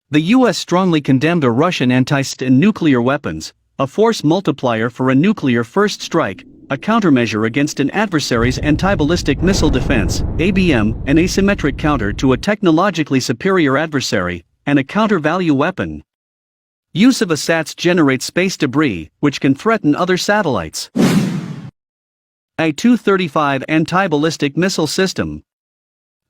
The U.S. strongly condemned a Russian anti-STAN nuclear weapons, a force multiplier for a nuclear first strike, a countermeasure against an adversary's anti-ballistic missile defense, ABM, an asymmetric counter to a technologically superior adversary, and a counter-value weapon. Use of ASATs generates space debris, which can threaten other satellites. A-235 Anti-Ballistic Missile System.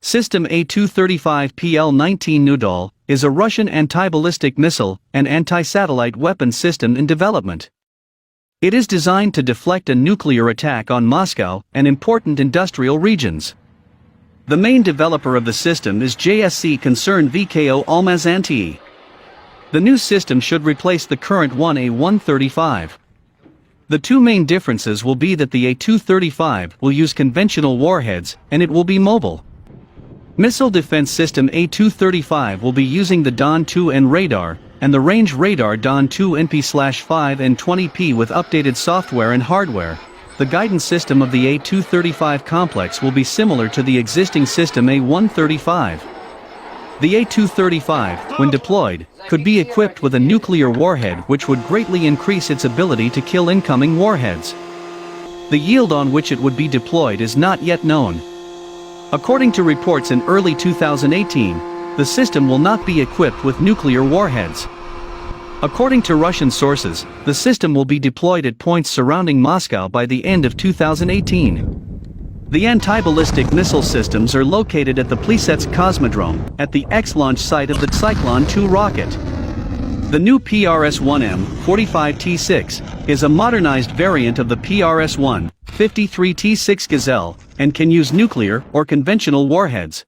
System A-235 PL-19 Nudol is a Russian anti-ballistic missile and anti-satellite weapon system in development. It is designed to deflect a nuclear attack on Moscow and important industrial regions. The main developer of the system is JSC concern VKO Almaz-Antey. The new system should replace the current one A-135. The two main differences will be that the A-235 will use conventional warheads and it will be mobile. Missile Defense System A-235 will be using the Dawn-2N radar, and the range radar Dawn-2 NP/5 and 20P with updated software and hardware. The guidance system of the A-235 complex will be similar to the existing system A-135. The A-235, when deployed, could be equipped with a nuclear warhead which would greatly increase its ability to kill incoming warheads. The yield on which it would be deployed is not yet known. According to reports in early 2018, the system will not be equipped with nuclear warheads. According to Russian sources, the system will be deployed at points surrounding Moscow by the end of 2018. The anti-ballistic missile systems are located at the Plesetsk Cosmodrome, at the X-launch site of the Cyclone 2 rocket. The new PRS-1M 45T6 is a modernized variant of the PRS-1 53T6 Gazelle and can use nuclear or conventional warheads.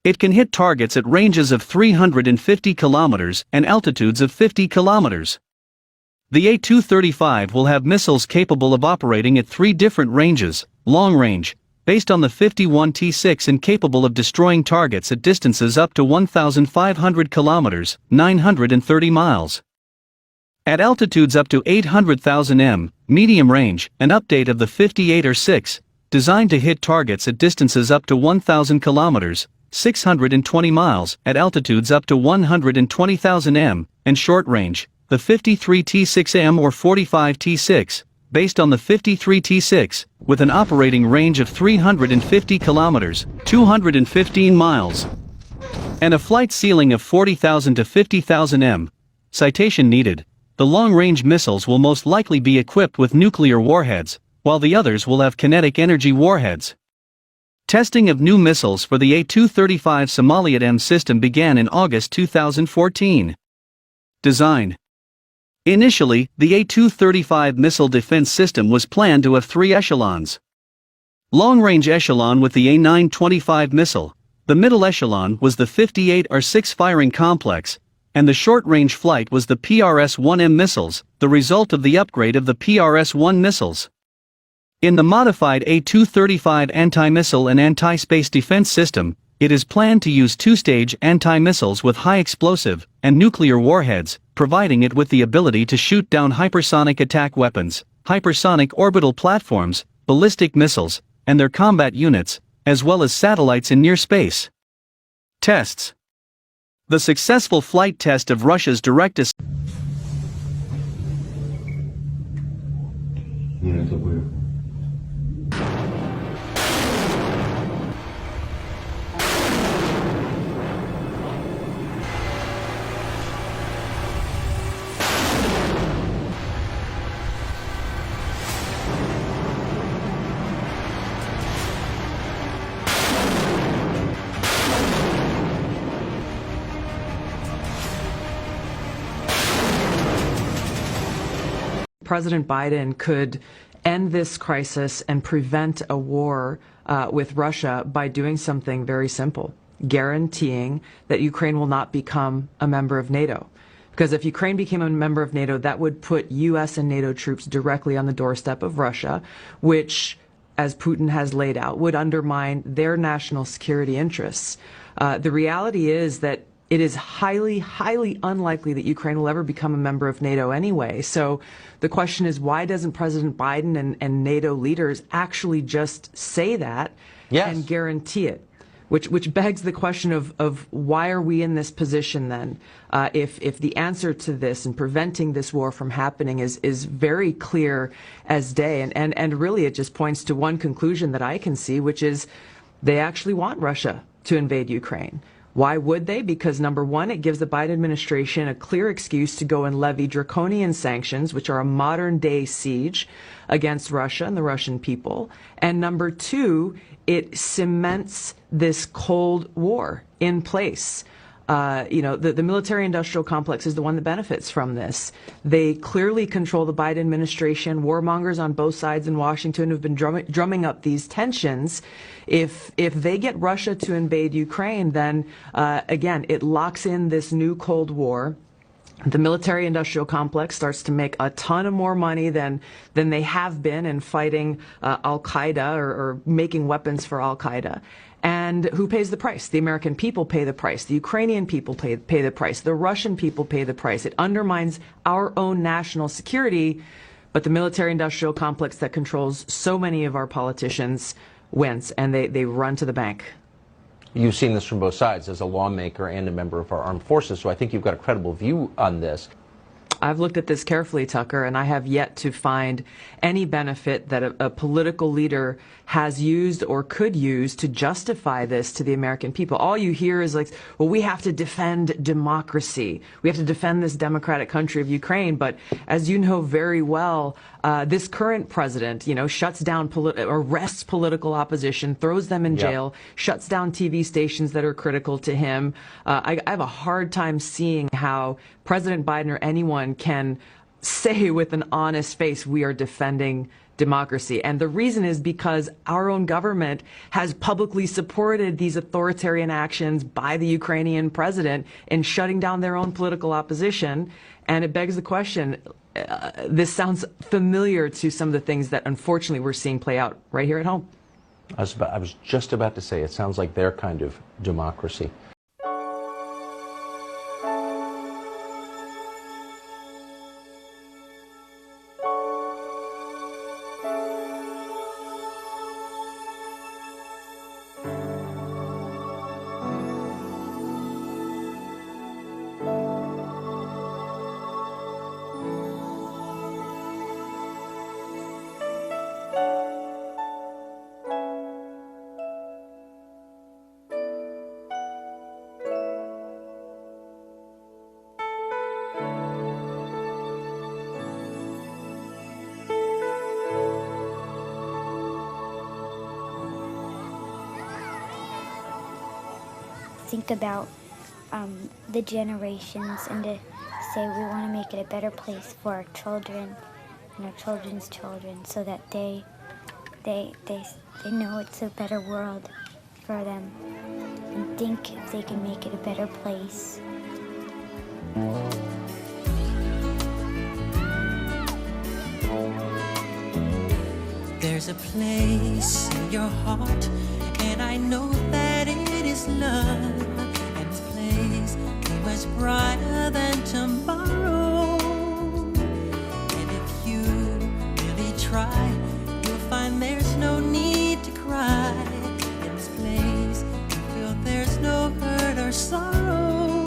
It can hit targets at ranges of 350 kilometers and altitudes of 50 kilometers. The A-235 will have missiles capable of operating at 3 different ranges, long range, based on the 51T6 and capable of destroying targets at distances up to 1,500 kilometers, 930 miles. At altitudes up to 800,000 m, medium range, an update of the 58R6, designed to hit targets at distances up to 1,000 kilometers, 620 miles, at altitudes up to 120,000 m, and short range, the 53T6M or 45T6, based on the 53T6, with an operating range of 350 kilometers, 215 miles, and a flight ceiling of 40,000 to 50,000 m. Citation needed. The long-range missiles will most likely be equipped with nuclear warheads, while the others will have kinetic energy warheads. Testing of new missiles for the A-235 Somalia-M system began in August 2014. Design. Initially, the A-235 missile defense system was planned to have 3 echelons. Long-range echelon with the A-925 missile, the middle echelon was the 58R6 firing complex, and the short-range flight was the PRS-1M missiles, the result of the upgrade of the PRS-1 missiles. In the modified A-235 anti-missile and anti-space defense system, it is planned to use 2-stage anti-missiles with high explosive and nuclear warheads, providing it with the ability to shoot down hypersonic attack weapons, hypersonic orbital platforms, ballistic missiles, and their combat units, as well as satellites in near space. Tests. The successful flight test of Russia's direct President Biden could end this crisis and prevent a war with Russia by doing something very simple, guaranteeing that Ukraine will not become a member of NATO. Because if Ukraine became a member of NATO, that would put U.S. and NATO troops directly on the doorstep of Russia, which, as Putin has laid out, would undermine their national security interests. The reality is that it is highly, highly unlikely that Ukraine will ever become a member of NATO anyway. So the question is, why doesn't President Biden and NATO leaders actually just say that and guarantee it? Which begs the question of why are we in this position then? If the answer to this and preventing this war from happening is very clear as day, and really it just points to one conclusion that I can see, which is they actually want Russia to invade Ukraine. Why would they? Because number one, it gives the Biden administration a clear excuse to go and levy draconian sanctions, which are a modern day siege against Russia and the Russian people. And number two, it cements this Cold War in place. The military-industrial complex is the one that benefits from this. They clearly control the Biden administration. Warmongers on both sides in Washington have been drumming up these tensions. If they get Russia to invade Ukraine, then again, it locks in this new Cold War. The military-industrial complex starts to make a ton of more money than they have been in fighting Al-Qaeda or making weapons for Al-Qaeda. And who pays the price? The American people pay the price. The Ukrainian people pay the price. The Russian people pay the price. It undermines our own national security, but the military-industrial complex that controls so many of our politicians wins, and they run to the bank. You've seen this from both sides as a lawmaker and a member of our armed forces, so I think you've got a credible view on this. I've looked at this carefully, Tucker, and I have yet to find any benefit that a political leader has used or could use to justify this to the American people. All you hear is like, well, we have to defend democracy. We have to defend this democratic country of Ukraine. But as you know very well, this current president, shuts down, arrests political opposition, throws them in jail, shuts down TV stations that are critical to him. I have a hard time seeing how President Biden or anyone can say with an honest face, we are defending democracy. And the reason is because our own government has publicly supported these authoritarian actions by the Ukrainian president in shutting down their own political opposition. And it begs the question, this sounds familiar to some of the things that unfortunately we're seeing play out right here at home. I was just about to say, it sounds like their kind of democracy. Think about the generations and to say we want to make it a better place for our children and our children's children so that they know it's a better world for them and think if they can make it a better place. There's a place in your heart, and I know that it is love. And this place is much brighter than tomorrow. And if you really try, you'll find there's no need to cry. In this place, you feel there's no hurt or sorrow.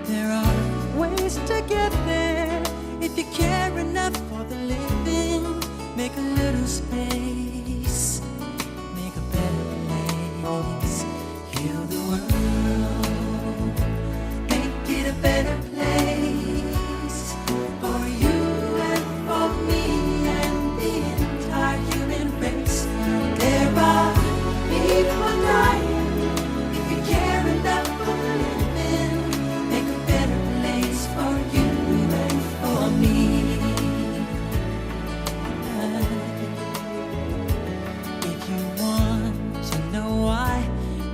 There are ways to get there if you care enough for the living. Make a little space, make a better place, heal the world, make it a better place for you and for me and the entire human race. There are people dying if you care enough for the living. Make a better place for you and for me. If you want to know why,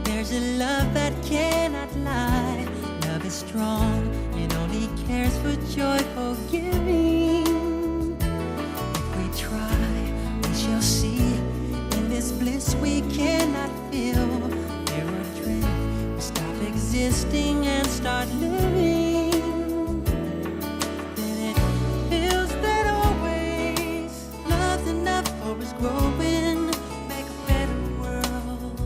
there's a love that cannot lie. Love is strong and only cares for joyful giving. If we try, we shall see. In this bliss we cannot feel. There are dreams we stop existing and start living. Then it feels that always love's enough for us growing. Make a better world.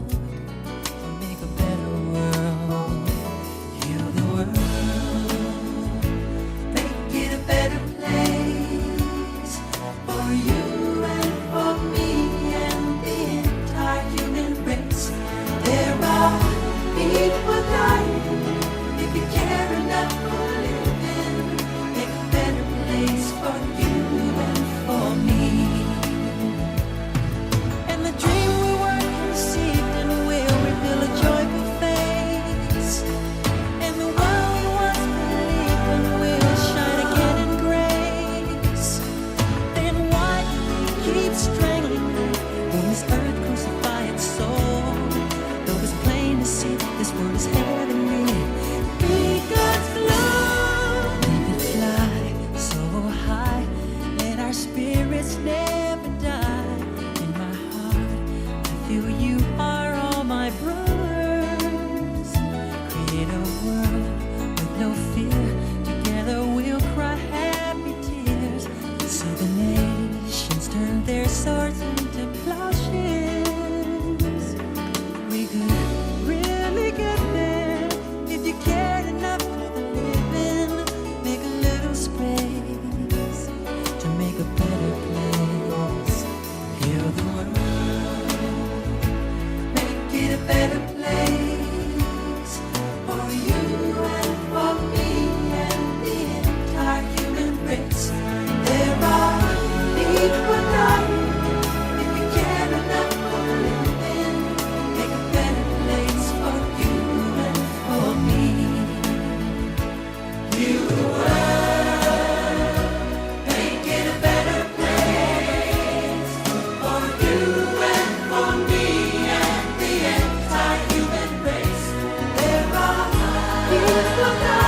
no fear. Together we'll cry happy tears. See the nations turn their swords into plowshares. We could really get there if you cared enough for the living. Make a little space to make a better place. Heal the world, make it a better place for you and for me and the entire human race. There are equal lives if you care enough for the living. Make a better place for you and for me. Heal the world, make it a better place for you and for me and the entire human race. There are equal lives.